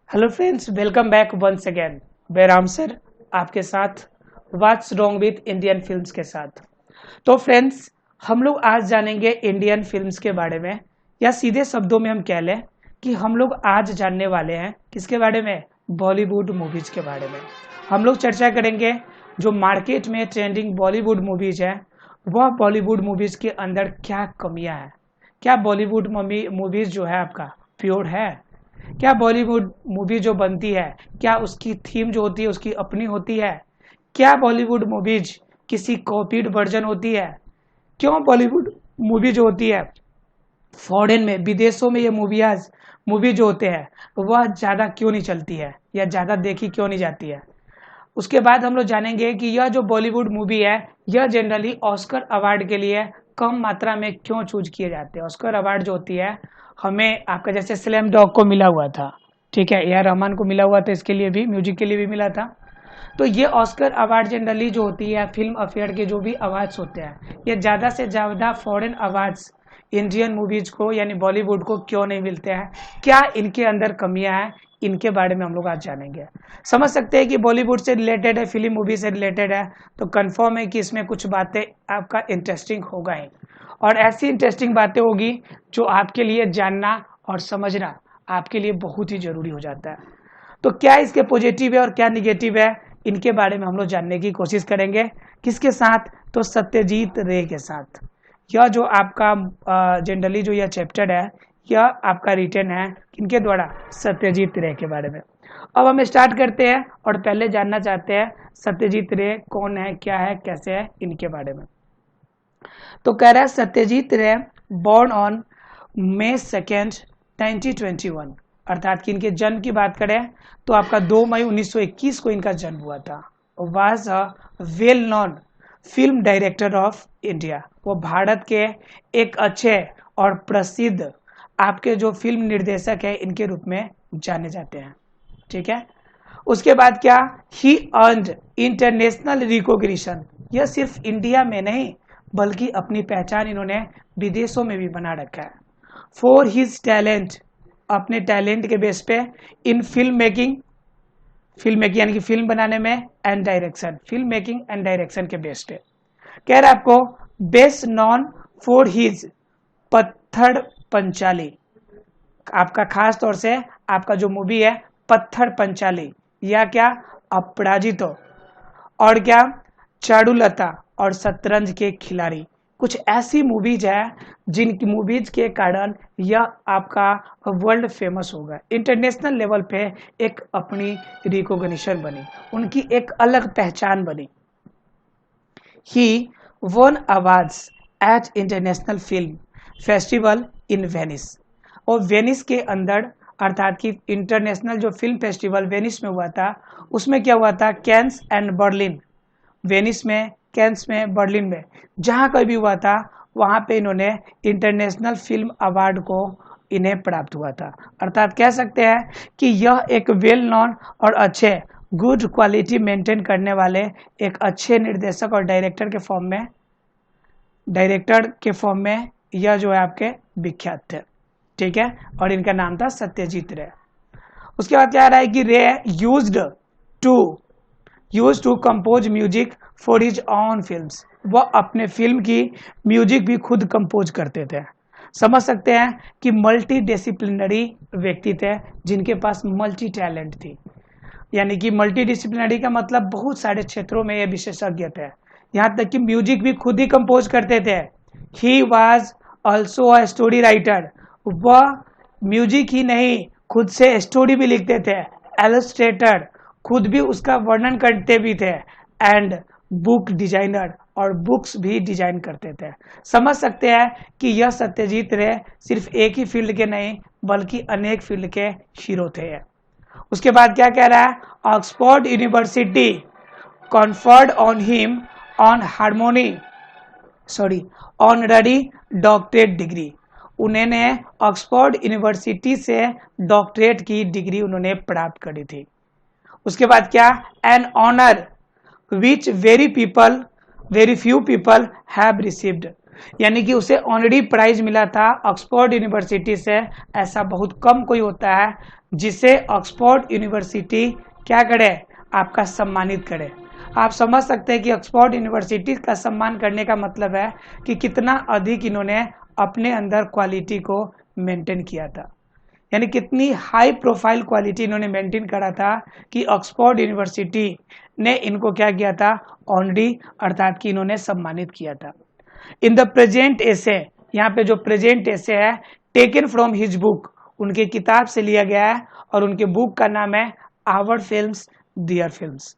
Hello friends, welcome back once again. Bairam sir आपके साथ what's wrong with Indian films के साथ। तो फ्रेंड्स, हम लोग आज जानेंगे इंडियन फिल्म्स के बारे में, या सीधे शब्दों में हम कह लें कि हम लोग आज जानने वाले हैं किसके बारे में? बॉलीवुड मूवीज के बारे में। हम लोग चर्चा करेंगे जो मार्केट में ट्रेंडिंग बॉलीवुड मूवीज है, वह बॉलीवुड मूवीज के अंदर क्या कमियां हैं। क्या बॉलीवुड मूवीज जो है आपका प्योर है? क्या बॉलीवुड मूवी जो बनती है, क्या उसकी थीम जो होती है उसकी अपनी होती है? क्या बॉलीवुड मूवीज किसी कॉपीड वर्जन होती है? क्यों बॉलीवुड मूवी जो होती है फॉरेन में, विदेशों में, ये मूवी जो होते हैं वह ज़्यादा क्यों नहीं चलती है या ज़्यादा देखी क्यों नहीं जाती है? उसके बाद हम लोग जानेंगे कि यह जो बॉलीवुड मूवी है यह जनरली ऑस्कर अवार्ड के लिए कम मात्रा में क्यों चूज किए जाते हैं। ऑस्कर अवार्ड जो होती है हमें आपका जैसे स्लैम डॉग को मिला हुआ था, ठीक है, ए आर रहमान को मिला हुआ था, इसके लिए भी म्यूजिक के लिए भी मिला था। तो ये ऑस्कर अवार्ड जनरली जो होती है फिल्म अफेयर के जो भी अवार्ड्स होते हैं, ये ज़्यादा से ज़्यादा फॉरेन अवार्ड्स इंडियन मूवीज को यानी बॉलीवुड को क्यों नहीं मिलते हैं? क्या इनके अंदर कमियां हैं? इनके बारे में हम लोग आज जानेंगे। समझ सकते हैं कि बॉलीवुड से रिलेटेड है, फिल्म मूवी से रिलेटेड है, तो कंफर्म है कि इसमें कुछ बातें आपका इंटरेस्टिंग होगा ही, और ऐसी इंटरेस्टिंग बातें होगी जो आपके लिए जानना और समझना आपके लिए बहुत ही जरूरी हो जाता है। तो क्या इसके पॉजिटिव है और क्या निगेटिव है, इनके बारे में हम लोग जानने की कोशिश करेंगे। किसके साथ? तो सत्यजीत रे के साथ। यह जो आपका जनरली जो यह चैप्टर है यह आपका रिटन है किनके द्वारा? सत्यजीत रे के बारे में। अब हम स्टार्ट करते हैं और पहले जानना चाहते हैं सत्यजीत रे कौन है, क्या है, कैसे है, इनके बारे में। तो कह रहा है सत्यजीत रे बॉर्न ऑन May 2, 1921, अर्थात कि इनके जन्म की बात करें तो आपका 2 मई 1921 को इनका जन्म हुआ था। Was a well non film director of India. वो भारत के एक अच्छे और प्रसिद्ध आपके जो फिल्म निर्देशक है इनके रूप में जाने जाते हैं, ठीक है। उसके बाद क्या? He earned international recognition. यह सिर्फ इंडिया में नहीं बल्कि अपनी पहचान इन्होंने विदेशों में भी बना रखा है। फॉर हिज टैलेंट, अपने टैलेंट के बेस पे, इन फिल्म मेकिंग यानी कि फिल्म बनाने में, and direction, film making and direction के बेस पे। कह रहा है आपको बेस्ट नॉन फॉर हिज पत्थर पंचाली। आपका खास तौर से आपका जो मूवी है पत्थर पंचाली, या क्या अपराजितो, और क्या चारुलता और शतरंज के खिलाड़ी। कुछ ऐसी मूवीज है जिन मूवीज के कारण यह आपका वर्ल्ड फेमस होगा, इंटरनेशनल लेवल पे एक अपनी रिकॉग्निशन बनी, उनकी एक अलग पहचान बनी। He won awards at international film festival in Venice. और वेनिस के अंदर, अर्थात कि इंटरनेशनल जो फिल्म फेस्टिवल वेनिस में हुआ था उसमें क्या हुआ था? कैंस एंड बर्लिन, वेनिस में, कैंस में, बर्लिन में, जहाँ कहीं भी हुआ था वहाँ पे इन्होंने इंटरनेशनल फिल्म अवार्ड को इन्हें प्राप्त हुआ था। अर्थात कह सकते हैं कि यह एक वेल नॉन और अच्छे गुड क्वालिटी मेंटेन करने वाले एक अच्छे निर्देशक और डायरेक्टर के फॉर्म में यह जो है आपके विख्यात थे, ठीक है। और इनका नाम था सत्यजीत रे। उसके बाद क्या आ रहा है कि Ray used to compose music for his own films. वह अपने फिल्म की म्यूजिक भी खुद कंपोज करते थे। समझ सकते हैं कि मल्टी डिसिप्लिनरी व्यक्ति थे जिनके पास मल्टी टैलेंट थी, यानी कि मल्टी डिसिप्लिनरी का मतलब बहुत सारे क्षेत्रों में ये विशेषज्ञ थे, यहाँ तक कि म्यूजिक भी खुद ही कंपोज करते थे। He was also a story writer. वह म्यूजिक ही नहीं खुद से स्टोरी भी लिखते थे, एलस्ट्रेटर, खुद भी उसका वर्णन करते भी थे, एंड बुक डिजाइनर, और बुक्स भी डिजाइन करते थे। समझ सकते हैं कि यह सत्यजीत रे सिर्फ एक ही फील्ड के नहीं बल्कि अनेक फील्ड के हीरो थे। उसके बाद क्या कह रहा है? Oxford university conferred on him honorary doctorate degree. उन्होंने ऑक्सफोर्ड यूनिवर्सिटी से डॉक्टरेट की डिग्री उन्होंने प्राप्त करी थी। उसके बाद क्या? An honour which very few people have received, यानी कि उसे ऑनरी प्राइज मिला था ऑक्सफोर्ड यूनिवर्सिटी से, ऐसा बहुत कम कोई होता है जिसे ऑक्सफोर्ड यूनिवर्सिटी क्या करे, आपका सम्मानित करे। आप समझ सकते हैं कि ऑक्सफोर्ड यूनिवर्सिटी का सम्मान करने का मतलब है कि कितना अधिक इन्होंने अपने अंदर क्वालिटी को मेंटेन किया था, यानी कितनी हाई प्रोफाइल क्वालिटी इन्होंने मेंटेन करा था कि ऑक्सफोर्ड यूनिवर्सिटी ने इनको क्या किया था, ऑनरी अर्थात कि इन्होंने सम्मानित किया था। इन द प्रेजेंट एसे, यहाँ पे जो प्रेजेंट एसे है टेकन फ्रॉम हिज बुक, उनके किताब से लिया गया है और उनके बुक का नाम है आवर फिल्म्स दियर फिल्म्स।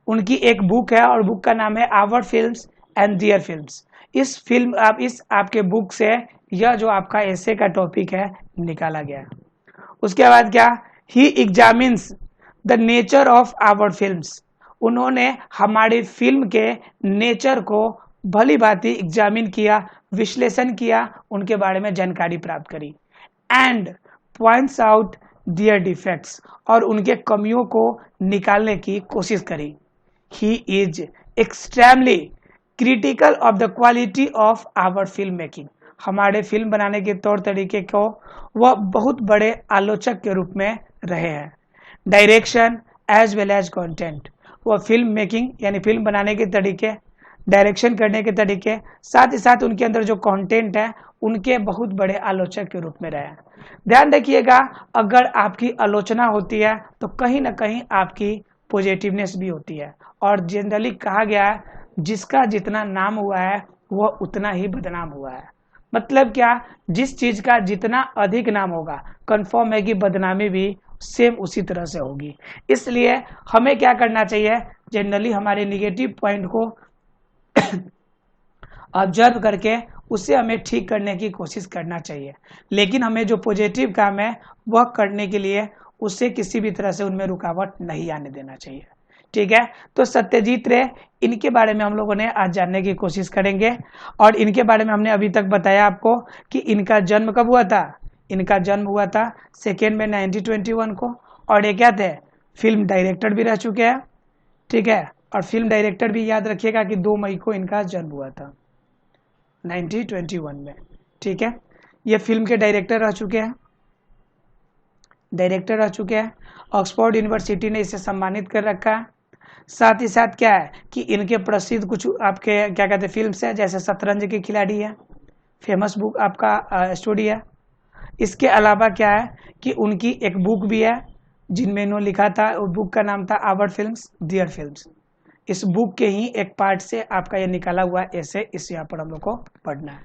उनकी एक बुक है और बुक का नाम है our films and their films. इस फिल्म इस आपके बुक से यह जो आपका एसे का टॉपिक है निकाला गया है। उसके बाद क्या, he examines the nature of our films, उन्होंने हमारी फिल्म के नेचर को भली भांति एग्जामिन किया, विश्लेषण किया, उनके बारे में जानकारी प्राप्त करी। And points out their defects, और उनके कमियों को निकालने की कोशिश करी। He is extremely critical of the quality of our film making, हमारे फिल्म बनाने के तौर तरीके को वह बहुत बड़े आलोचक के रूप में रहे हैं। Direction as well as content, वह फिल्म मेकिंग यानी फिल्म बनाने के तरीके, डायरेक्शन करने के तरीके, साथ ही साथ उनके अंदर जो कंटेंट है उनके बहुत बड़े आलोचक के रूप में रहे हैं। ध्यान रखिएगा, अगर आपकी आलोचना होती है तो कहीं ना कहीं आपकी पॉजिटिवनेस भी होती है, और जनरली कहा गया है जिसका जितना नाम हुआ है वह उतना ही बदनाम हुआ है। मतलब क्या, जिस चीज का जितना अधिक नाम होगा कंफर्म है कि बदनामी भी सेम उसी तरह से होगी। इसलिए हमें क्या करना चाहिए, जनरली हमारे निगेटिव पॉइंट को ऑब्जर्व करके उसे हमें ठीक करने की कोशिश करना चाहिए, लेकिन हमें जो पॉजिटिव काम है वह करने के लिए उससे किसी भी तरह से उनमें रुकावट नहीं आने देना चाहिए। ठीक है, तो सत्यजीत रे, इनके बारे में हम लोगों ने आज जानने की कोशिश करेंगे। और इनके बारे में हमने अभी तक बताया आपको कि इनका जन्म कब हुआ था। इनका जन्म हुआ था 2 मई 1921 को, और ये क्या थे, फिल्म डायरेक्टर भी रह चुके हैं। ठीक है, और फिल्म डायरेक्टर भी याद रखिएगा कि 2 मई को इनका जन्म हुआ था 1921 में। ठीक है, ये फिल्म के डायरेक्टर रह चुके हैं, ऑक्सफोर्ड यूनिवर्सिटी ने इसे सम्मानित कर रखा है। साथ ही साथ क्या है कि इनके प्रसिद्ध कुछ आपके क्या कहते हैं फिल्म्स है, जैसे शतरंज के खिलाड़ी है, फेमस बुक आपका स्टोरी है। इसके अलावा क्या है कि उनकी एक बुक भी है जिनमें इन्होंने लिखा था, उस बुक का नाम था आवर फिल्म्स दियर फिल्म्स। इस बुक के ही एक पार्ट से आपका ये निकाला हुआ ऐसे इस यहाँ पर हम लोग को पढ़ना है।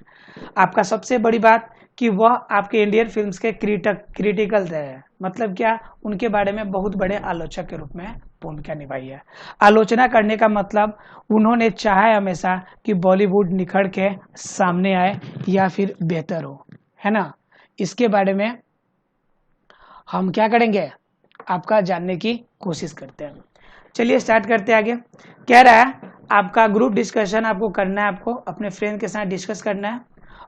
आपका सबसे बड़ी बात कि वह आपके इंडियन फिल्म्स के क्रिटिकल रहे हैं, मतलब क्या, उनके बारे में बहुत बड़े आलोचक के रूप में भूमिका निभाई है। आलोचना करने का मतलब उन्होंने चाहा हमेशा कि बॉलीवुड निखर के सामने आए या फिर बेहतर हो, है ना। इसके बारे में हम क्या करेंगे, आपका जानने की कोशिश करते हैं। चलिए स्टार्ट करते हैं आगे। कह रहा है आपका ग्रुप डिस्कशन आपको करना है, आपको अपने फ्रेंड के साथ डिस्कस करना है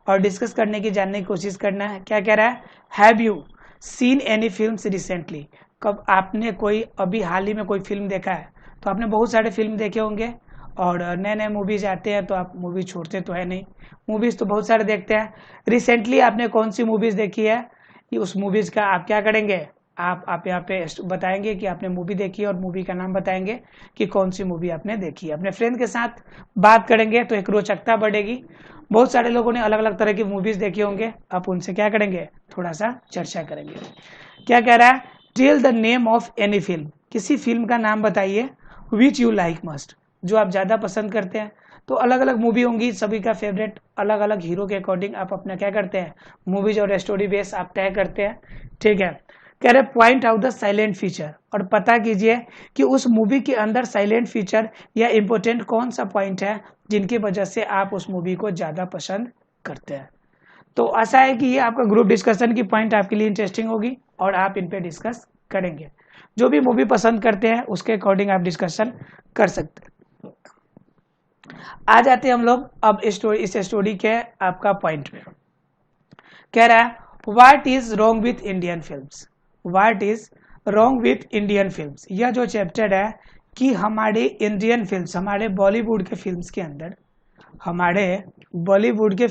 और डिस्कस करने की जानने की कोशिश करना है। क्या कह रहा है, have you seen any films recently, कब आपने कोई अभी हाल ही में कोई फिल्म देखा है। तो आपने बहुत सारे फिल्म देखे होंगे और नए नए मूवीज आते हैं तो आप मूवी छोड़ते तो है नहीं, मूवीज तो बहुत सारे देखते हैं। रिसेंटली आपने कौन सी मूवीज देखी है, कि उस मूवीज का आप क्या करेंगे, आप यहाँ पे बताएंगे कि आपने मूवी देखी है और मूवी का नाम बताएंगे कि कौन सी मूवी आपने देखी है। अपने फ्रेंड के साथ बात करेंगे तो एक रोचकता बढ़ेगी। बहुत सारे लोगों ने अलग अलग तरह की मूवीज देखी होंगे, आप उनसे क्या करेंगे, थोड़ा सा चर्चा करेंगे। क्या कह रहा है, tell the name of any film, किसी फिल्म का नाम बताइए, विच यू लाइक मस्ट, जो आप ज्यादा पसंद करते हैं। तो अलग अलग मूवी होंगी, सभी का फेवरेट अलग अलग हीरो के अकॉर्डिंग आप अपना क्या करते हैं, मूवीज और स्टोरी बेस आप तय करते हैं। ठीक है, कह रहे point out the silent feature, और पता कीजिए कि उस मूवी के अंदर साइलेंट फीचर या इम्पोर्टेंट कौन सा पॉइंट है जिनकी वजह से आप उस मूवी को ज्यादा पसंद करते हैं। तो ऐसा है कि ये आपका ग्रुप डिस्कशन की पॉइंट आपके लिए इंटरेस्टिंग होगी और आप इन पे डिस्कस करेंगे। जो भी मूवी पसंद करते हैं उसके अकॉर्डिंग आप डिस्कशन कर सकते हैं। आ जाते हैं हम लोग अब इस स्टोरी के आपका पॉइंट पे। कह रहा है what is wrong with Indian films, what is wrong with Indian films. यह जो चैप्टर है कि हमारे इंडियन फिल्म्स, हमारे बॉलीवुड के फिल्म्स के अंदर, हमारे बॉलीवुड के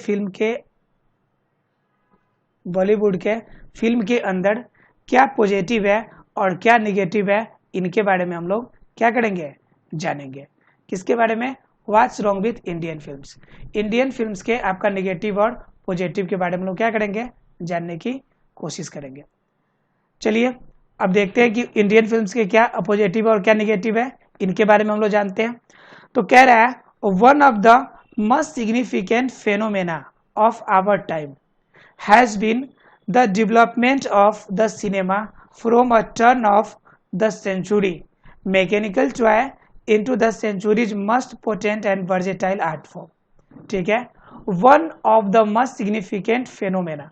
फिल्म के अंदर क्या पॉजिटिव है और क्या निगेटिव है, इनके बारे में हम लोग क्या करेंगे, जानेंगे। किसके बारे में, what's wrong with Indian films. Indian films के आपका निगेटिव और पॉजिटिव के बारे में लोग क्या करेंगे, जानने की कोशिश करेंगे। चलिए अब देखते हैं कि इंडियन फिल्म्स के क्या पॉजिटिव और क्या निगेटिव है, इनके बारे में हम लोग जानते हैं। तो कह रहा है one of the most significant phenomena of our time has been the development of the cinema from a turn of the century mechanical toy into the century's most potent and versatile art form। ठीक है, one of the most significant phenomena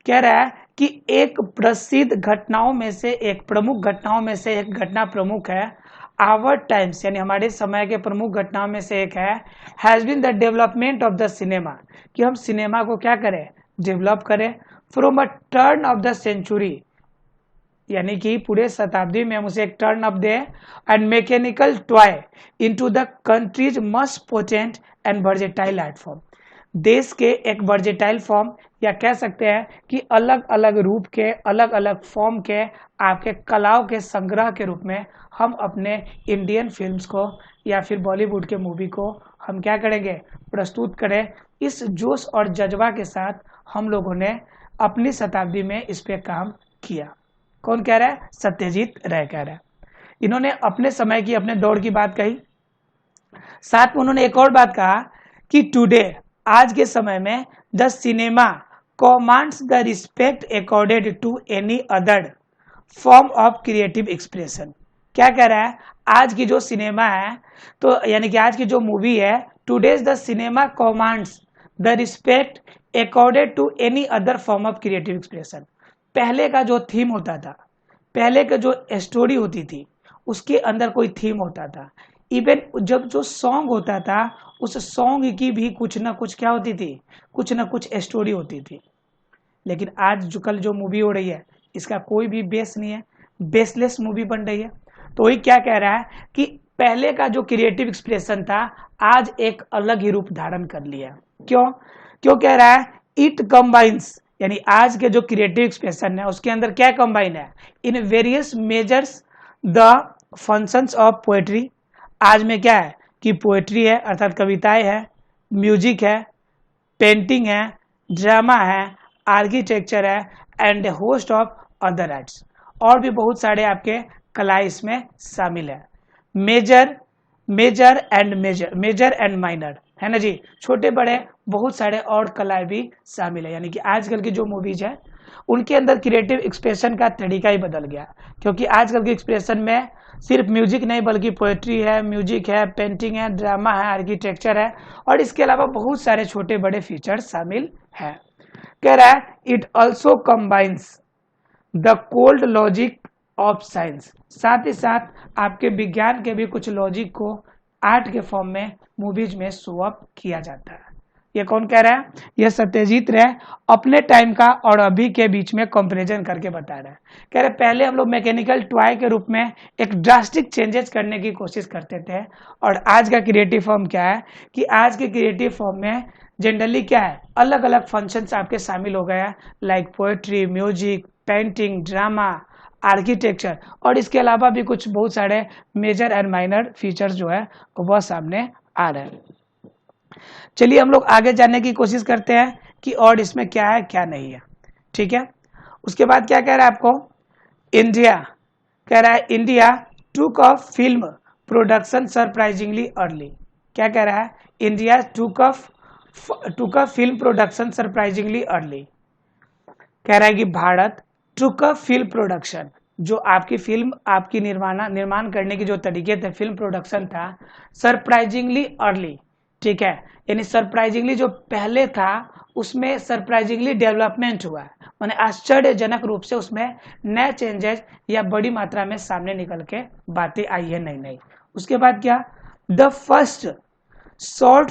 कह रहा है कि एक प्रसिद्ध घटनाओं में से एक, प्रमुख घटनाओं में से एक घटना प्रमुख है, आवर टाइम्स यानी हमारे समय के प्रमुख घटनाओं में से एक है, has been the development of the cinema, कि हम सिनेमा को क्या करें, डेवलप करें, from a turn of the century यानी कि पूरे शताब्दी में हम उसे एक टर्न अप दे, and mechanical toy into the country's most potent and versatile art form, देश के एक वर्जेटाइल फॉर्म या कह सकते हैं कि अलग अलग रूप के, अलग अलग फॉर्म के आपके कलाओं के संग्रह के रूप में हम अपने इंडियन फिल्म्स को या फिर बॉलीवुड के मूवी को हम क्या करेंगे, प्रस्तुत करें। इस जोश और जज्बा के साथ हम लोगों ने अपनी शताब्दी में इस पे काम किया। कौन कह रहा है, सत्यजीत राय कह रहा है। इन्होंने अपने समय की, अपने दौर की बात कही, साथ में उन्होंने एक और बात कहा कि टुडे, आज के समय में, the cinema commands the respect accorded to any other form of creative expression. क्या कह रहा है, आज की जो सिनेमा है, तो यानी कि आज की जो मूवी है, today's the cinema commands the respect accorded to any other form of creative expression. पहले का जो थीम होता था, पहले का जो स्टोरी होती थी, उसके अंदर कोई थीम होता था, इवन जब जो सॉन्ग होता था, उस सॉन्ग की भी कुछ ना कुछ क्या होती थी, कुछ ना कुछ स्टोरी होती थी। लेकिन आज जो कल जो मूवी हो रही है, इसका कोई भी बेस नहीं है, बेसलेस मूवी बन रही है। तो वही क्या कह रहा है कि पहले का जो क्रिएटिव एक्सप्रेशन था, आज एक अलग ही रूप धारण कर लिया। क्यों कह रहा है, इट कंबाइंस, यानी आज के जो क्रिएटिव एक्सप्रेशन है उसके अंदर क्या कंबाइन है, in various measures the functions of poetry. आज में क्या है कि पोएट्री है अर्थात कविताएं है, म्यूजिक है, पेंटिंग है, ड्रामा है, आर्किटेक्चर है, and host of other arts, और भी बहुत सारे आपके कला इसमें शामिल है। मेजर एंड माइनर है ना जी, छोटे बड़े बहुत सारे और कलाएं भी शामिल है। यानी कि आजकल की जो मूवीज है उनके अंदर क्रिएटिव एक्सप्रेशन का तरीका ही बदल गया, क्योंकि आजकल के एक्सप्रेशन में सिर्फ म्यूजिक नहीं बल्कि पोएट्री है, म्यूजिक है, पेंटिंग है, ड्रामा है, आर्किटेक्चर है, और इसके अलावा बहुत सारे छोटे बड़े फीचर्स शामिल है। कह रहा है it also combines the cold logic of science, साथ ही साथ आपके विज्ञान के भी कुछ लॉजिक को आर्ट के फॉर्म में मूवीज में शो अप किया जाता है। ये कौन कह रहा है, ये सत्यजीत राय अपने टाइम का और अभी के बीच में कंपैरिजन करके बता रहा है। कह रहे पहले हम लोग मैकेनिकल टॉय के रूप में एक ड्रास्टिक चेंजेस करने की कोशिश करते थे, और आज का क्रिएटिव फॉर्म क्या है कि आज के क्रिएटिव फॉर्म में जनरली क्या है, अलग अलग फंक्शंस आपके शामिल हो गए हैं, like poetry, music, painting, drama, architecture, और इसके अलावा भी कुछ बहुत सारे मेजर एंड माइनर फीचर्स जो है वह सामने आ रहे हैं। चलिए हम लोग आगे जानने की कोशिश करते हैं कि और इसमें क्या है क्या नहीं है। ठीक है, उसके बाद क्या कह रहा है आपको, इंडिया कह रहा है इंडिया टूक of film production surprisingly early. क्या कह रहा है, इंडिया टूक of film production surprisingly early. कह रहा है कि भारत टूक ऑफ फिल्म प्रोडक्शन, जो आपकी फिल्म, आपकी निर्माण करने के जो तरीके थे, फिल्म प्रोडक्शन था, सरप्राइजिंगली अर्ली। ठीक है, यानी सरप्राइजिंगली जो पहले था उसमें सरप्राइजिंगली डेवलपमेंट हुआ है, माने आश्चर्यजनक रूप से उसमें नए चेंजेस या बड़ी मात्रा में सामने निकल के बातें आई है नई नई। उसके बाद क्या, the first short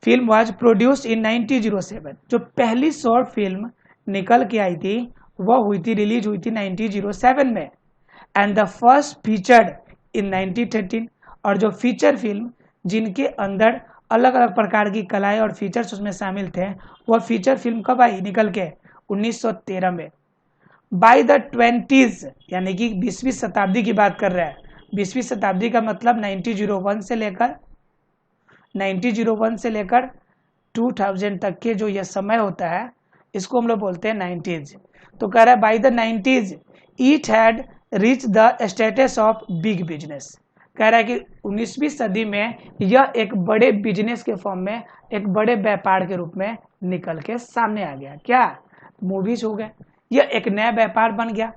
film was produced in 1907। जो पहली शॉर्ट फिल्म निकल के आई थी वह रिलीज हुई थी 1907 में, and the first featured in 1913। और जो फीचर फिल्म जिनके अंदर अलग अलग प्रकार की कलाएं और फीचर्स उसमें शामिल थे, वह फीचर फिल्म कब आई निकल के, 1913 में। बाय द 20s, यानी कि 20वीं शताब्दी की बात कर रहा है। 20वीं शताब्दी का मतलब 1901 से लेकर 2000 तक के जो यह समय होता है, इसको हम लोग बोलते हैं 90s। तो कह रहा है by the 90s it had reach the status of big business. कह रहा है कि 19वीं सदी में यह एक बड़े बिजनेस के फॉर्म में, एक बड़े व्यापार के रूप में निकल के सामने आ गया। क्या? मूवीज हो गए, यह एक नया व्यापार बन गया।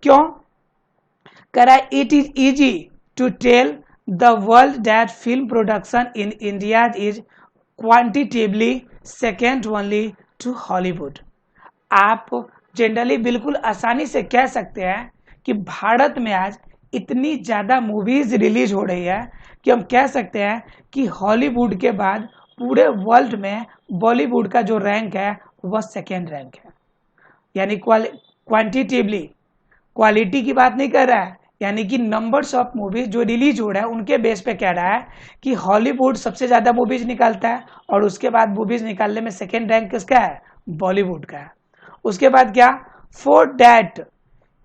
क्यों? कह रहा है it is easy to tell the world that film production in India is quantitatively second only to Hollywood. आप जनरली बिल्कुल आसानी से कह सकते हैं कि भारत में आज इतनी ज़्यादा मूवीज रिलीज हो रही है कि हम कह सकते हैं कि हॉलीवुड के बाद पूरे वर्ल्ड में बॉलीवुड का जो रैंक है वह सेकेंड रैंक है। यानी क्वांटिटेटिवली, क्वालिटी की बात नहीं कर रहा है, यानी कि नंबर्स ऑफ मूवीज जो रिलीज हो रहा है उनके बेस पे कह रहा है कि हॉलीवुड सबसे ज़्यादा मूवीज निकालता है और उसके बाद मूवीज निकालने में सेकेंड रैंक किसका है? बॉलीवुड का है। उसके बाद क्या? For that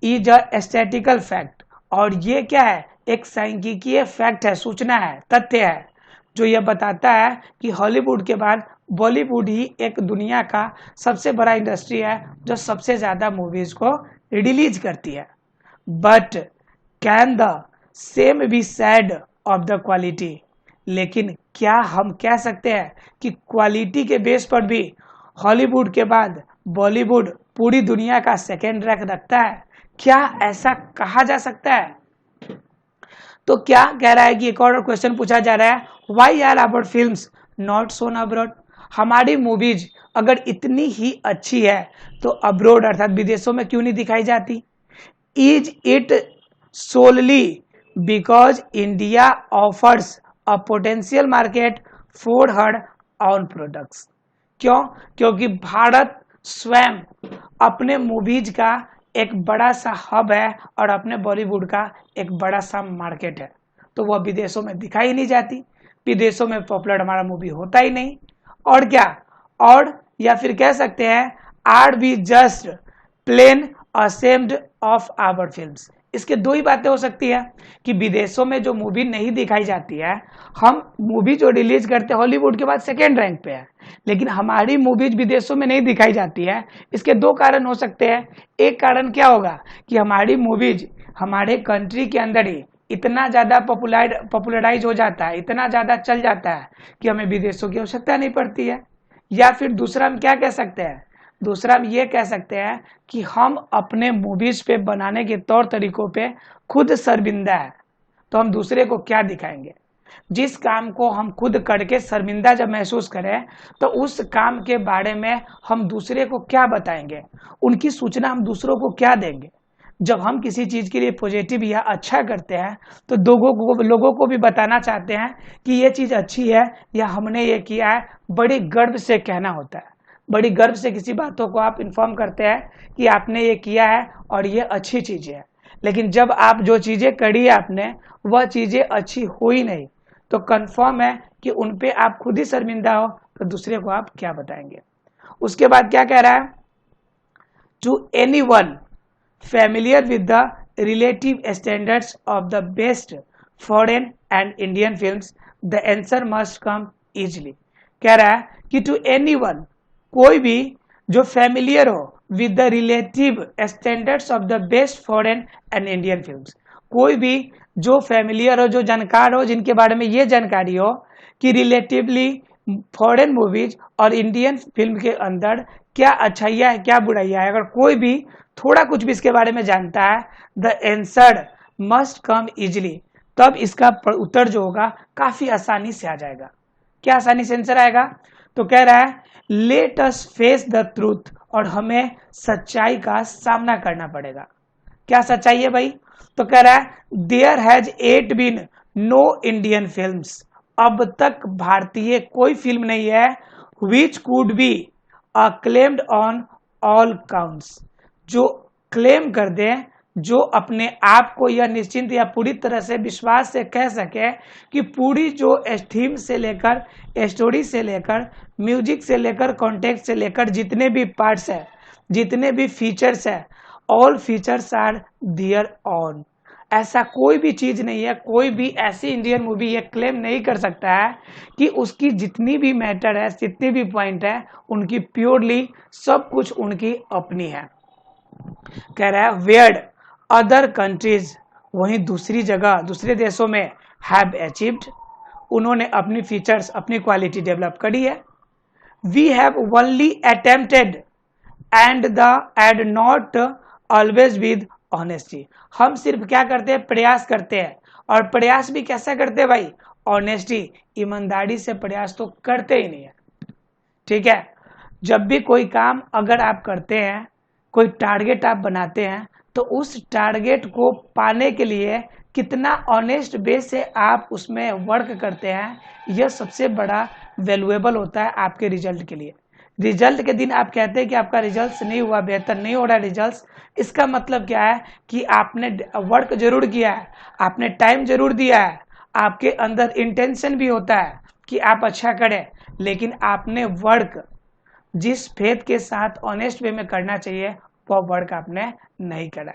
is a statistical fact, और ये क्या है? एक सांख्यिकीय फैक्ट है, सूचना है, तथ्य है, जो यह बताता है कि हॉलीवुड के बाद बॉलीवुड ही एक दुनिया का सबसे बड़ा इंडस्ट्री है जो सबसे ज़्यादा मूवीज को रिलीज करती है। But can the same be sad of the quality, लेकिन क्या हम कह सकते हैं कि क्वालिटी के बेस पर भी हॉलीवुड के बाद बॉलीवुड पूरी दुनिया का सेकेंड रैंक रखता है? क्या ऐसा कहा जा सकता है? तो क्या कह रहा है कि एक और क्वेश्चन पूछा जा रहा है, why are our films not shown abroad? हमारी मूवीज अगर इतनी ही अच्छी है तो अब्रॉड अर्थात विदेशों में क्यों नहीं दिखाई जाती? Is it solely because India offers a potential market for her on products? क्यों? क्योंकि भारत स्वयं अपने मूवीज का एक बड़ा सा हब है और अपने बॉलीवुड का एक बड़ा सा मार्केट है, तो वह विदेशों में दिखाई नहीं जाती, विदेशों में पॉपुलर हमारा मूवी होता ही नहीं। और क्या? और या फिर कह सकते हैं are we just plain ashamed of our films? इसके दो ही बातें हो सकती है कि विदेशों में जो मूवी नहीं दिखाई जाती है, हम मूवी जो रिलीज करते हैं हॉलीवुड के बाद सेकेंड रैंक पे है, लेकिन हमारी मूवीज विदेशों में नहीं दिखाई जाती है। इसके दो कारण हो सकते हैं। एक कारण क्या होगा कि हमारी मूवीज हमारे कंट्री के अंदर ही इतना ज़्यादा पॉपुलराइज हो जाता है, इतना ज़्यादा चल जाता है कि हमें विदेशों की आवश्यकता नहीं पड़ती है। या फिर दूसरा हम क्या कह सकते हैं? दूसरा हम ये कह सकते हैं कि हम अपने मूवीज पे बनाने के तौर तरीकों पे खुद शर्मिंदा है, तो हम दूसरे को क्या दिखाएंगे? जिस काम को हम खुद करके शर्मिंदा जब महसूस करें तो उस काम के बारे में हम दूसरे को क्या बताएंगे? उनकी सूचना हम दूसरों को क्या देंगे? जब हम किसी चीज़ के लिए पॉजिटिव या अच्छा करते हैं तो लोगों को भी बताना चाहते हैं कि ये चीज़ अच्छी है या हमने ये किया है, बड़ी गर्व से कहना होता है। बड़ी गर्व से किसी बातों को आप इन्फॉर्म करते हैं कि आपने ये किया है और ये अच्छी चीज़ें है। लेकिन जब आप जो चीज़ें करी है आपने वह चीज़ें अच्छी हो ही नहीं, तो कन्फर्म है कि उन पे आप खुद ही शर्मिंदा हो, तो दूसरे को आप क्या बताएंगे? उसके बाद क्या कह रहा है? To anyone familiar with the relative standards of the best foreign and Indian films, the answer must come easily। कह रहा है कि to anyone, कोई भी जो familiar हो with the relative standards of the best foreign and Indian films, कोई भी जो familiar हो, जो जानकार हो, जिनके बारे में ये जानकारी हो कि रिलेटिवली फॉरेन मूवीज और इंडियन फिल्म के अंदर क्या अच्छाइयाँ है क्या बुराइयाँ है, अगर कोई भी थोड़ा कुछ भी इसके बारे में जानता है, the answer must come easily, तब इसका उत्तर जो होगा काफी आसानी से आ जाएगा। क्या आसानी से आंसर आएगा? तो कह रहा है let us face the truth, और हमें सच्चाई का सामना करना पड़ेगा। क्या सच्चाई है भाई? तो कह रहा है there has yet been no Indian films, अब तक भारतीय कोई फिल्म नहीं है which could be acclaimed on all counts, जो क्लेम कर दे, जो अपने आप को यह निश्चिंत या पूरी तरह से विश्वास से कह सके कि पूरी जो थीम से लेकर स्टोरी से लेकर म्यूजिक से लेकर कॉन्टेक्स्ट से लेकर जितने भी पार्ट्स है, जितने भी फीचर्स है, all features are there on. ऐसा कोई भी चीज नहीं है, कोई भी ऐसी इंडियन मूवी ये क्लेम नहीं कर सकता है कि उसकी जितनी भी मैटर है, जितनी भी पॉइंट है, उनकी प्योरली सब कुछ उनकी अपनी है। कह रहा है वेयर अदर कंट्रीज, वहीं दूसरी जगह दूसरे देशों में हैव अचीव्ड, उन्होंने अपनी फीचर्स अपनी क्वालिटी डेवलप करी है। We have only attempted and not always with honesty, हम सिर्फ क्या करते हैं, प्रयास करते हैं, और प्रयास भी कैसा करते हैं भाई, ऑनेस्टी, ईमानदारी से प्रयास तो करते ही नहीं है। ठीक है, जब भी कोई काम अगर आप करते हैं, कोई टारगेट आप बनाते हैं, तो उस टारगेट को पाने के लिए कितना ऑनेस्ट बेस से आप उसमें वर्क करते हैं, यह सबसे बड़ा वैल्यूएबल होता है आपके रिजल्ट के लिए। रिजल्ट के दिन आप कहते हैं कि आपका रिजल्ट नहीं हुआ, बेहतर नहीं हो रहा रिजल्ट, इसका मतलब क्या है कि आपने वर्क जरूर किया है, आपने टाइम जरूर दिया है, आपके अंदर इंटेंशन भी होता है कि आप अच्छा करें, लेकिन आपने वर्क जिस फेथ के साथ ऑनेस्ट वे में करना चाहिए वह वर्क आपने नहीं करा।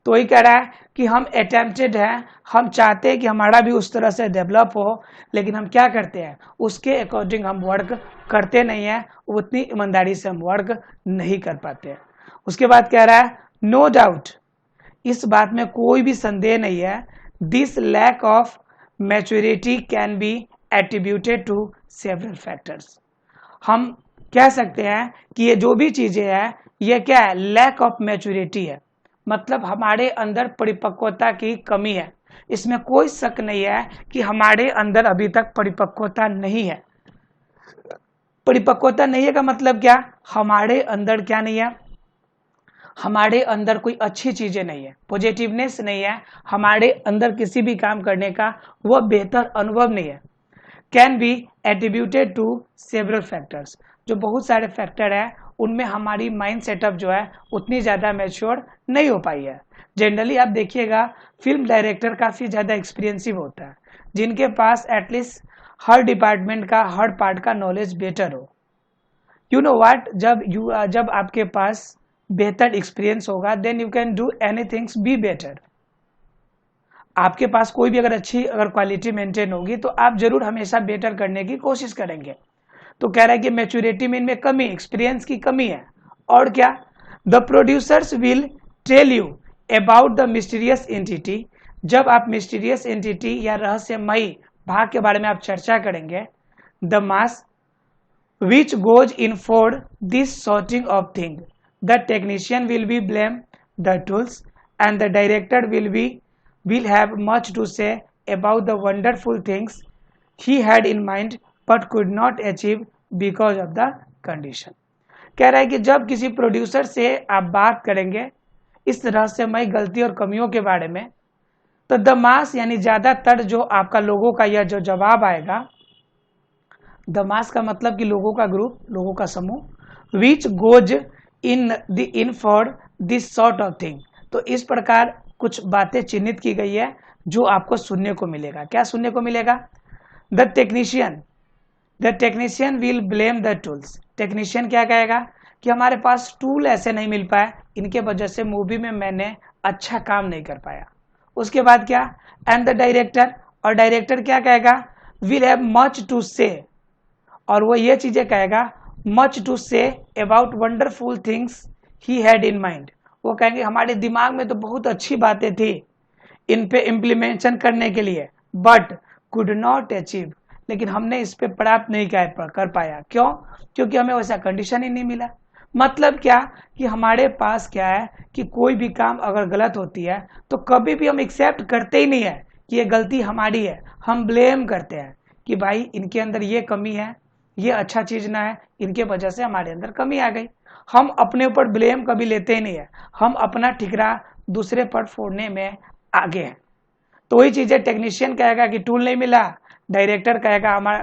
तो वही कह रहा है कि हम अटेम्प्टेड हैं, हम चाहते हैं कि हमारा भी उस तरह से डेवलप हो, लेकिन हम क्या करते हैं, उसके अकॉर्डिंग हम वर्क करते नहीं हैं, उतनी ईमानदारी से हम वर्क नहीं कर पाते हैं। उसके बाद कह रहा है नो डाउट, इस बात में कोई भी संदेह नहीं है, this lack of maturity can be attributed to several factors. हम कह सकते हैं कि ये जो भी चीजें हैं, ये क्या है, लैक ऑफ मैच्योरिटी है, मतलब हमारे अंदर परिपक्वता की कमी है। इसमें कोई शक नहीं है कि हमारे अंदर अभी तक परिपक्वता नहीं है। परिपक्वता नहीं है का मतलब क्या, हमारे अंदर क्या नहीं है, हमारे अंदर कोई अच्छी चीजें नहीं है, पॉजिटिवनेस नहीं है, हमारे अंदर किसी भी काम करने का वह बेहतर अनुभव नहीं है। Can be attributed to several factors, जो बहुत सारे फैक्टर है, उनमें हमारी माइंड सेटअप जो है उतनी ज़्यादा मैच्योर नहीं हो पाई है। जनरली आप देखिएगा फिल्म डायरेक्टर काफ़ी ज़्यादा एक्सपीरियंसिव होता है, जिनके पास एटलीस्ट हर डिपार्टमेंट का हर पार्ट का नॉलेज बेटर हो। यू नो व्हाट, जब आपके पास बेहतर एक्सपीरियंस होगा then you can do anythings be better. आपके पास कोई भी अगर क्वालिटी मेंटेन होगी तो आप जरूर हमेशा बेटर करने की कोशिश करेंगे। तो कह रहा है कि मैच्योरिटी में इनमें कमी, एक्सपीरियंस की कमी है। और क्या, the producers will tell you about the mysterious entity, जब आप मिस्टीरियस एंटिटी या रहस्यमयी भाग के बारे में आप चर्चा करेंगे, the mass which goes in for this sorting of thing, the technician will be blame the tools and the director will have much to say about the wonderful things he had in mind but could not achieve because of the condition। कह रहा है कि जब किसी producer से आप बात करेंगे इस रहस्यमय गलती और कमियों के बारे में, तो द मास यानी ज्यादातर जो आपका लोगों का यह जो जवाब आएगा, द मास का मतलब कि लोगों का ग्रुप, लोगों का समूह, which goes in for this sort of thing, तो इस प्रकार कुछ बातें चिन्हित की गई है जो आपको सुनने को मिलेगा। क्या सुनने को मिलेगा, the technician will blame the tools, technician क्या कहेगा कि हमारे पास टूल ऐसे नहीं मिल पाए, इनके वजह से मूवी में मैंने अच्छा काम नहीं कर पाया। उसके बाद क्या, एंड द डायरेक्टर, और डायरेक्टर क्या कहेगा, विल हैव मच टू से, और वो ये चीजें कहेगा, much to say about wonderful things he had in mind, वो कहेंगे हमारे दिमाग में तो बहुत अच्छी बातें थी इन पे इम्प्लीमेंटेशन करने के लिए, बट कुड नॉट अचीव, लेकिन हमने इस पे प्राप्त नहीं कर पाया। क्यों, क्योंकि हमें वैसा कंडीशन ही नहीं मिला। मतलब क्या कि हमारे पास क्या है कि कोई भी काम अगर गलत होती है तो कभी भी हम एक्सेप्ट करते ही नहीं है कि ये गलती हमारी है, हम ब्लेम करते हैं कि भाई इनके अंदर ये कमी है, ये अच्छा चीज ना है, इनके वजह से हमारे अंदर कमी आ गई। हम अपने ऊपर ब्लेम कभी लेते ही नहीं है, हम अपना ठिकरा दूसरे पर फोड़ने में आगे हैं। तो वही चीजें टेक्नीशियन कहेगा कि टूल नहीं मिला, डायरेक्टर कहेगा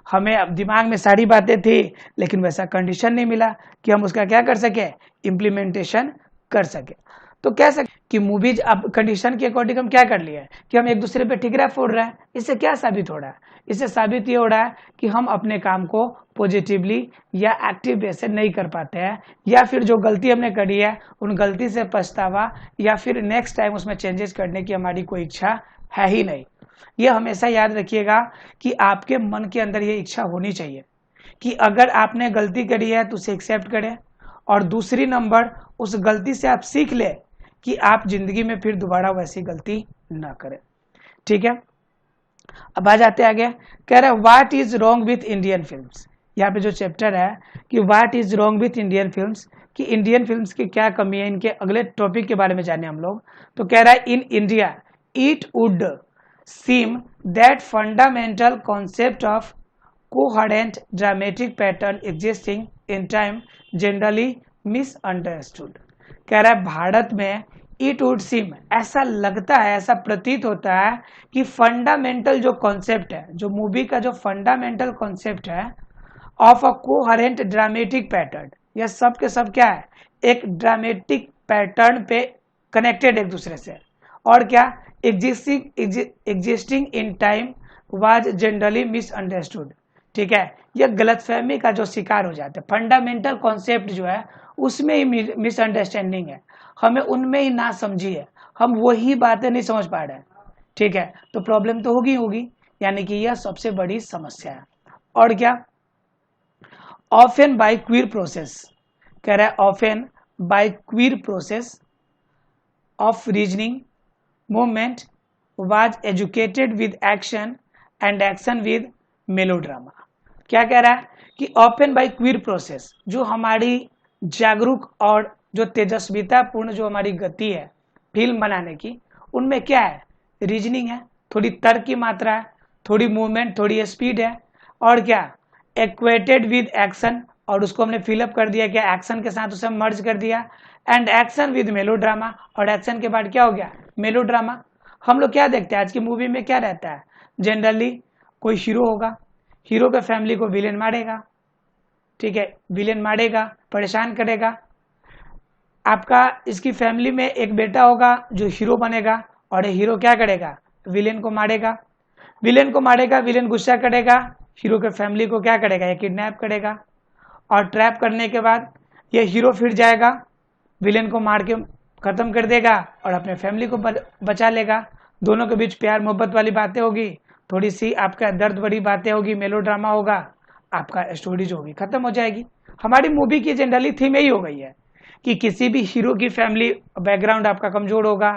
हमें अब दिमाग में सारी बातें थी लेकिन वैसा कंडीशन नहीं मिला कि हम उसका क्या कर सके, इम्प्लीमेंटेशन कर सके। तो कह सके कि मूवीज अब कंडीशन के अकॉर्डिंग हम क्या कर लिया है कि हम एक दूसरे पे ठिकरा फोड़ रहे हैं। इससे क्या साबित हो रहा है? इससे साबित ये हो रहा है कि हम अपने काम को पॉजिटिवली या एक्टिव वे से नहीं कर पाते हैं, या फिर जो गलती हमने करी है उन गलती से पछतावा या फिर नेक्स्ट टाइम उसमें चेंजेस करने की हमारी कोई इच्छा है ही नहीं। ये हमेशा याद रखिएगा कि आपके मन के अंदर ये इच्छा होनी चाहिए कि अगर आपने गलती करी है तो उसे एक्सेप्ट करें, और दूसरी नंबर उस गलती से आप सीख ले कि आप जिंदगी में फिर दोबारा वैसी गलती ना करें। ठीक है, अब आ जाते आगे। कह रहे हैं what is wrong with Indian films. यहाँ पे जो चैप्टर है कि what is wrong with Indian films, कि इंडियन फिल्म्स की क्या कमी है, इनके अगले टॉपिक के बारे में जाने हम लोग। तो कह रहा है in India it would seem that fundamental concept of coherent dramatic pattern existing in time generally misunderstood. कह रहा है भारत में इट वुड सीम, ऐसा लगता है, ऐसा प्रतीत होता है कि फंडामेंटल जो कॉन्सेप्ट है, जो मूवी का जो फंडामेंटल कॉन्सेप्ट है of a coherent dramatic pattern, यह सब के सब क्या है, एक ड्रामेटिक पैटर्न पे कनेक्टेड एक दूसरे से, और क्या existing in time was generally misunderstood. ठीक है, यह गलतफहमी का जो शिकार हो जाते हैं। फंडामेंटल कॉन्सेप्ट जो है उसमें ही मिसअंडरस्टैंडिंग है, हमें उनमें ही ना समझी है, हम वही बातें नहीं समझ पा रहे हैं। ठीक है, तो प्रॉब्लम तो होगी, यानी कि यह सबसे बड़ी समस्या है। और क्या, ऑफन बाय क्वीर प्रोसेस। कह रहा है often by queer process of reasoning movement was educated with action and action with melodrama. क्या कह रहा है कि ओपन बाय क्वीर प्रोसेस, जो हमारी जागरूक और जो तेजस्विता पूर्ण जो हमारी गति है फिल्म बनाने की, उनमें क्या है, रीजनिंग है, थोड़ी तर्क की मात्रा है, थोड़ी मूवमेंट, थोड़ी स्पीड है, और क्या इक्वेटेड विद एक्शन, और उसको हमने फिलअप कर दिया, क्या एक्शन के साथ उसे मर्ज कर दिया, एंड एक्शन विद मेलोड्रामा, और एक्शन के बाद क्या हो गया, मेलोड्रामा। हम लोग क्या देखते हैं आज की मूवी में, क्या रहता है, जनरली कोई हीरो होगा, हीरो के फैमिली को विलेन मारेगा। ठीक है, विलेन मारेगा, परेशान करेगा। आपका इसकी फैमिली में एक बेटा होगा जो हीरो बनेगा, और हीरो क्या करेगा, विलेन को मारेगा। विलेन को मारेगा, विलेन गुस्सा करेगा, हीरो के फैमिली को क्या करेगा, ये किडनैप करेगा, और ट्रैप करने के बाद ये हीरो फिर जाएगा, विलेन को मार के खत्म कर देगा और अपने फैमिली को बचा लेगा। दोनों के बीच प्यार मोहब्बत वाली बातें होगी, थोड़ी सी आपका दर्द भरी बातें होगी, मेलोड्रामा होगा, आपका स्टोरी जो होगी खत्म हो जाएगी। हमारी मूवी की जनरली थीम यही हो गई है कि किसी भी हीरो की फैमिली बैकग्राउंड आपका कमजोर होगा,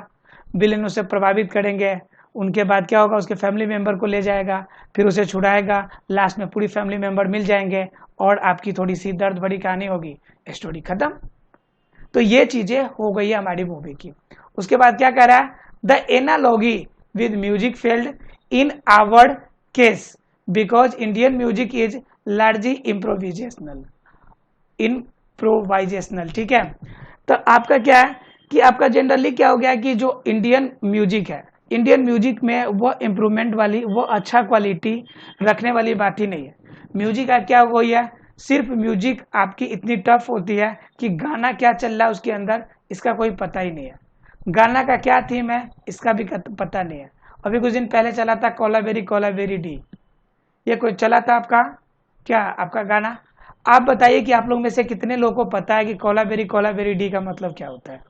विलेन उसे प्रभावित करेंगे, उनके बाद क्या होगा, उसके फैमिली मेंबर को ले जाएगा, फिर उसे छुड़ाएगा, लास्ट में पूरी फैमिली मेंबर मिल जाएंगे और आपकी थोड़ी सी दर्द भरी कहानी होगी, स्टोरी खत्म। तो ये चीजें हो गई है हमारी मूवी की। उसके बाद क्या कह रहा है, the analogy with music failed in our case because Indian music is largely improvisational. ठीक है, तो आपका क्या है कि आपका जनरली क्या हो गया कि जो इंडियन म्यूजिक है, इंडियन म्यूजिक में वो इम्प्रूवमेंट वाली, वो अच्छा क्वालिटी रखने वाली बात ही नहीं है। म्यूजिक का क्या वही है, सिर्फ म्यूजिक आपकी इतनी टफ होती है कि गाना क्या चल रहा है उसके अंदर इसका कोई पता ही नहीं है, गाना का क्या थीम है इसका भी पता नहीं है। अभी कुछ दिन पहले चला था कोलावेरी डी, ये कोई चला था आपका क्या, आपका गाना। आप बताइए कि आप लोग में से कितने लोगों को पता है कि कोलावेरी डी का मतलब क्या होता है।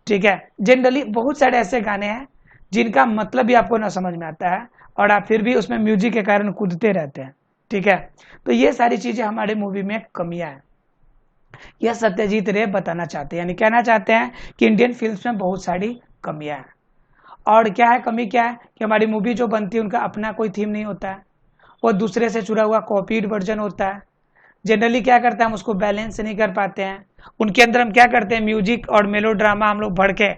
ठीक है, जनरली बहुत सारे ऐसे गाने हैं जिनका मतलब भी आपको ना समझ में आता है और आप फिर भी उसमें म्यूजिक के कारण कूदते रहते हैं। ठीक है, तो ये सारी चीजें हमारे मूवी में कमियां हैं। यह सत्यजीत रे बताना चाहते हैं, यानी कहना चाहते हैं कि इंडियन फिल्म्स में बहुत सारी कमियां हैं। और क्या है कमी, क्या है कि हमारी मूवी जो बनती है उनका अपना कोई थीम नहीं होता है, वो दूसरे से चुरा हुआ कॉपीड वर्जन होता है। जनरली क्या करते हैं, हम उसको बैलेंस नहीं कर पाते हैं। उनके अंदर हम क्या करते हैं, म्यूजिक और मेलोड्रामा हम लोग बढ़ के,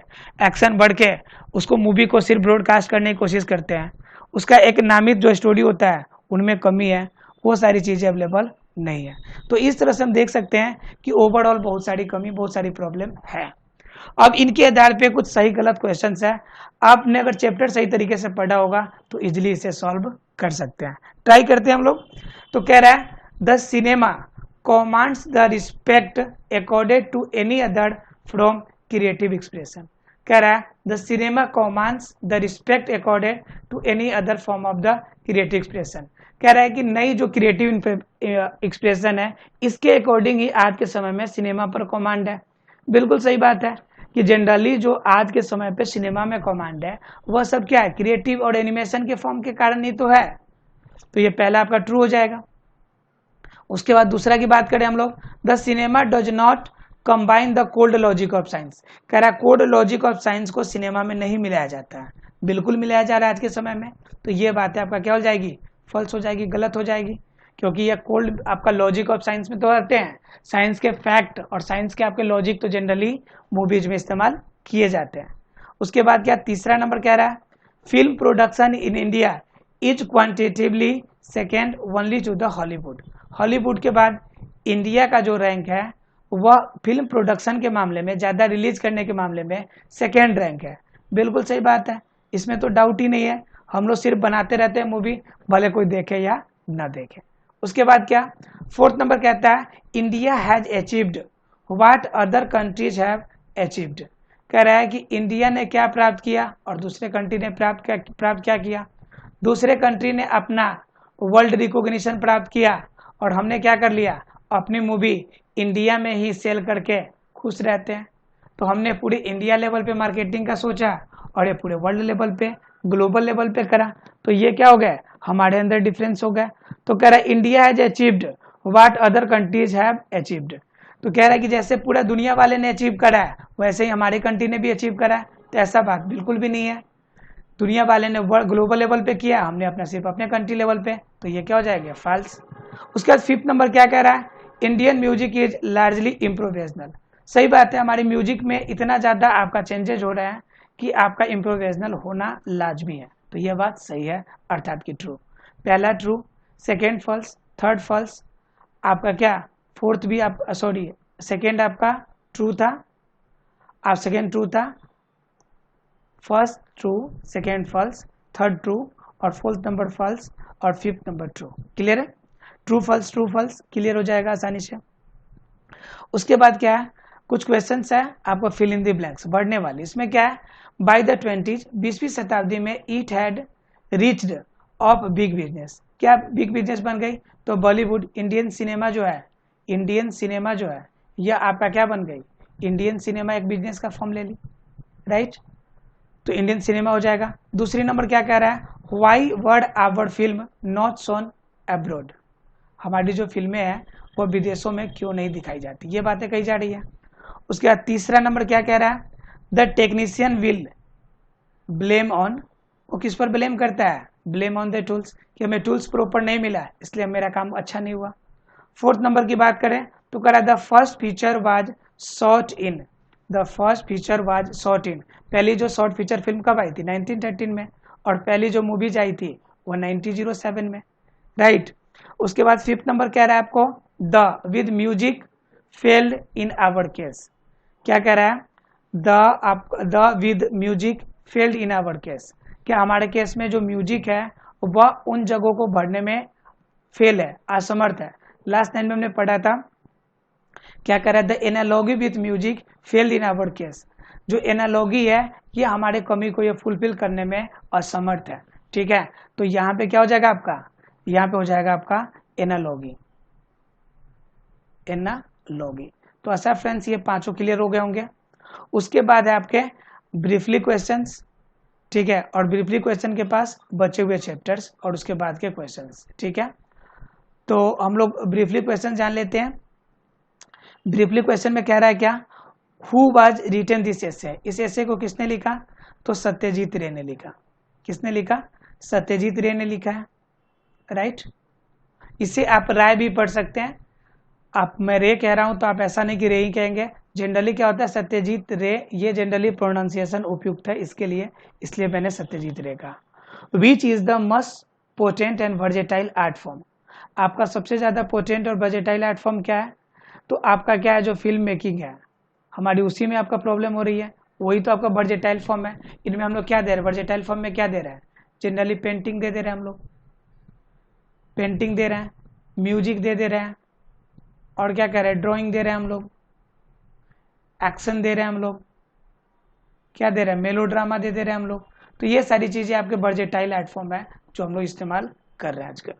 एक्शन बढ़ के उसको मूवी को सिर्फ ब्रॉडकास्ट करने की कोशिश करते हैं। उसका एक नामित जो स्टोरी होता है उनमें कमी है, वो सारी चीज़ें अवेलेबल नहीं है। तो इस तरह से हम देख सकते हैं कि ओवरऑल बहुत सारी कमी, बहुत सारी प्रॉब्लम है। अब इनके आधार पे कुछ सही गलत क्वेश्चंस है, आपने अगर चैप्टर सही तरीके से पढ़ा होगा तो इजिली इसे सॉल्व कर सकते हैं। ट्राई करते हैं हम लोग। तो कह रहा है the cinema commands the respect accorded to any other from creative expression. कह रहा है the cinema commands the respect accorded to any other form of the creative expression. कह रहा है कि नई जो क्रिएटिव एक्सप्रेशन है इसके अकॉर्डिंग ही आज के समय में सिनेमा पर कमांड है। बिल्कुल सही बात है कि जनरली जो आज के समय पे सिनेमा में कमांड है वह सब क्या है, क्रिएटिव और एनिमेशन के फॉर्म के कारण ही तो है। तो ये पहला आपका ट्रू हो जाएगा। उसके बाद दूसरा की बात करें हम लोग, the cinema does not combine the cold logic of science. कह रहा है कोल्ड लॉजिक ऑफ साइंस को सिनेमा में नहीं मिलाया जाता है, बिल्कुल मिलाया जा रहा है आज के समय में। तो ये बात है आपका क्या हो जाएगी, फॉल्स हो जाएगी, गलत हो जाएगी, क्योंकि ये कोल्ड आपका लॉजिक ऑफ साइंस में तो रहते हैं, साइंस के फैक्ट और साइंस के आपके लॉजिक तो जनरली मूवीज में इस्तेमाल किए जाते हैं। उसके बाद क्या तीसरा नंबर कह रहा है, film production in India is quantitatively second only to the Hollywood. Hollywood के बाद इंडिया का जो रैंक है वह फिल्म प्रोडक्शन के मामले में, ज़्यादा रिलीज करने के मामले में सेकेंड रैंक है। बिल्कुल सही बात है, इसमें तो डाउट ही नहीं है। हम लोग सिर्फ बनाते रहते हैं मूवी, भले कोई देखे या ना देखे। उसके बाद क्या फोर्थ नंबर कहता है, India has achieved what other countries have achieved. कह रहा है कि इंडिया ने क्या प्राप्त किया और दूसरे कंट्री ने प्राप्त क्या किया। दूसरे कंट्री ने अपना वर्ल्ड रिकॉग्निशन प्राप्त किया और हमने क्या कर लिया, अपनी मूवी इंडिया में ही सेल करके खुश रहते हैं। तो हमने पूरी इंडिया लेवल पे मार्केटिंग का सोचा और ये पूरे वर्ल्ड लेवल पे, ग्लोबल लेवल पे करा। तो ये क्या हो गया, हमारे अंदर डिफरेंस हो गया। तो कह रहा है India has achieved what other countries have achieved. तो कह रहा है कि जैसे पूरा दुनिया वाले ने अचीव करा है वैसे ही हमारे कंट्री ने भी अचीव करा है। तो ऐसा बात बिल्कुल भी नहीं है, दुनिया वाले ने ग्लोबल लेवल पे किया, हमने अपना सिर्फ अपने कंट्री लेवल पे। तो ये क्या हो जाएगा, फॉल्स। उसके बाद फिफ्थ नंबर क्या कह रहा है, इंडियन म्यूजिक इज लार्जली इम्प्रोवेशनल। सही बात है, हमारी म्यूजिक में इतना ज़्यादा आपका चेंजेज हो रहा है कि आपका इम्प्रोवेशनल होना लाजमी है। तो यह बात सही है, अर्थात की ट्रू। पहला true, second false, third false, आपका क्या फोर्थ भी आप सॉरी सेकेंड आपका ट्रू था, आप सेकेंड ट्रू था, first true, second false, third true और फोर्थ नंबर फॉल्स और फिफ्थ नंबर ट्रू। क्लियर है, ट्रू फॉल्स क्लियर हो जाएगा आसानी से। उसके बाद क्या है, कुछ क्वेश्चंस है आपको फिल इन द ब्लैंक्स बढ़ने वाली। इसमें क्या है, बाय द 20s 20वीं शताब्दी में it had reached of big business. क्या बिग बिजनेस बन गई, तो बॉलीवुड, इंडियन सिनेमा जो है, इंडियन सिनेमा जो है यह आपका क्या बन गई, इंडियन सिनेमा एक बिजनेस का फॉर्म ले ली, राइट। तो इंडियन सिनेमा हो जाएगा। दूसरी नंबर क्या कह रहा है, why were our film not shown abroad. हमारी जो फिल्में हैं वो विदेशों में क्यों नहीं दिखाई जाती, ये बातें कही जा रही है। उसके बाद तीसरा नंबर क्या कह रहा है, the technician will blame on, वो किस पर ब्लेम करता है, ब्लेम ऑन द टूल्स, कि हमें टूल्स प्रॉपर नहीं मिला इसलिए मेरा काम अच्छा नहीं हुआ। फोर्थ नंबर की बात करें तो कह रहा है the first feature was shot in, the first feature was shot in. पहली जो शॉर्ट फीचर फिल्म कब आई थी, 1913 में, और पहली जो मूवीज आई थी वो 1907 में, राइट। उसके बाद फिफ्थ नंबर कह रहा है आपको, the with music failed in our case. क्या कह रहा है, the with music failed in our case, क्या हमारे केस में जो म्यूजिक है वह उन जगहों को भरने में फेल है, असमर्थ है। लास्ट टाइम में हमने पढ़ा था, क्या कह रहा है, the analogy with music failed in our case. जो एनालॉगी है ये हमारे कमी को ये फुलफिल करने में असमर्थ है, ठीक है। तो यहाँ पे क्या हो जाएगा आपका, यहाँ पे हो जाएगा आपका एनालॉगी, एनालॉगी। तो ऐसा फ्रेंड्स ये पांचों क्लियर हो गए होंगे। उसके बाद है आपके ब्रीफली क्वेश्चंस, ठीक है, और ब्रीफली क्वेश्चन के पास बचे हुए चैप्टर्स और उसके बाद के क्वेश्चंस, ठीक है। तो हम लोग ब्रीफली क्वेश्चन जान लेते हैं। ब्रीफली क्वेश्चन में कह रहा है क्या, who was written this essay, इस एसे को किसने लिखा, तो सत्यजीत रे ने लिखा। किसने लिखा, सत्यजीत रे ने लिखा है, राइट। इसे आप राय भी पढ़ सकते हैं, आप मैं रे कह रहा हूं तो आप ऐसा नहीं कि रे ही कहेंगे। जनरली क्या होता है, सत्यजीत रे, ये जनरली प्रोनाउंसिएशन उपयुक्त है इसके लिए, इसलिए मैंने सत्यजीत रे कहा। Which is the most potent and versatile art form, आपका सबसे ज्यादा पोटेंट और वर्जेटाइल आर्ट फॉर्म क्या है, तो आपका क्या है, जो फिल्म मेकिंग है हमारी उसी में आपका प्रॉब्लम हो रही है, वही तो आपका वर्जेटाइल फॉर्म है। इनमें हम लोग क्या दे रहे हैं, वर्जेटाइल फॉर्म में क्या दे रहे हैं, जनरली पेंटिंग दे रहे हैं, हम लोग पेंटिंग दे रहे हैं, म्यूजिक दे रहे हैं, और क्या कह रहे हैं, ड्राइंग दे रहे हैं हम लोग, एक्शन दे रहे हैं हम लोग, क्या दे रहे हैं, मेलो ड्रामा दे रहे हैं हम लोग। तो ये सारी चीज़ें आपके वर्जेटाइल आर्ट फॉर्म है जो हम लोग इस्तेमाल कर रहे हैं आजकल।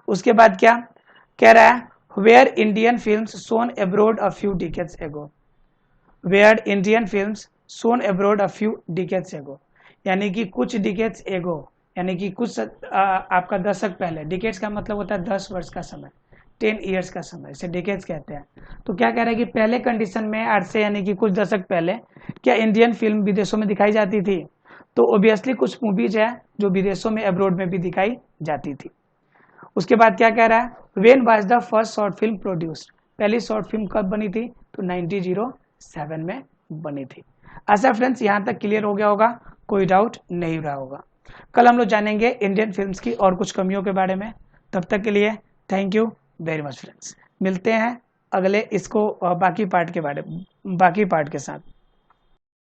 उसके बाद क्या कह रहा है, where Indian films shown abroad a few decades ago, where Indian films shown abroad a few decades ago, यानी कि कुछ डिकेड्स एगो, यानी कि कुछ आपका दशक पहले, डिकेड्स का मतलब होता है 10 वर्ष का समय, 10 ईयर्स का समय, इसे डिकेड्स कहते हैं। तो क्या कह रहा है कि पहले कंडीशन में आज से यानी कि कुछ दशक पहले क्या इंडियन फिल्म विदेशों में दिखाई जाती थी, तो ओबियसली कुछ मूवीज है जो विदेशों में अब्रोड में भी दिखाई जाती थी। उसके बाद क्या कह रहा है, when was the first short film produced, पहली शॉर्ट फिल्म कब बनी थी, तो 1907 में बनी थी। ऐसा फ्रेंड्स यहाँ तक क्लियर हो गया होगा, कोई डाउट नहीं रहा होगा। कल हम लोग जानेंगे इंडियन फिल्म्स की और कुछ कमियों के बारे में। तब तक के लिए thank you very much friends, मिलते हैं अगले इसको बाकी पार्ट के साथ।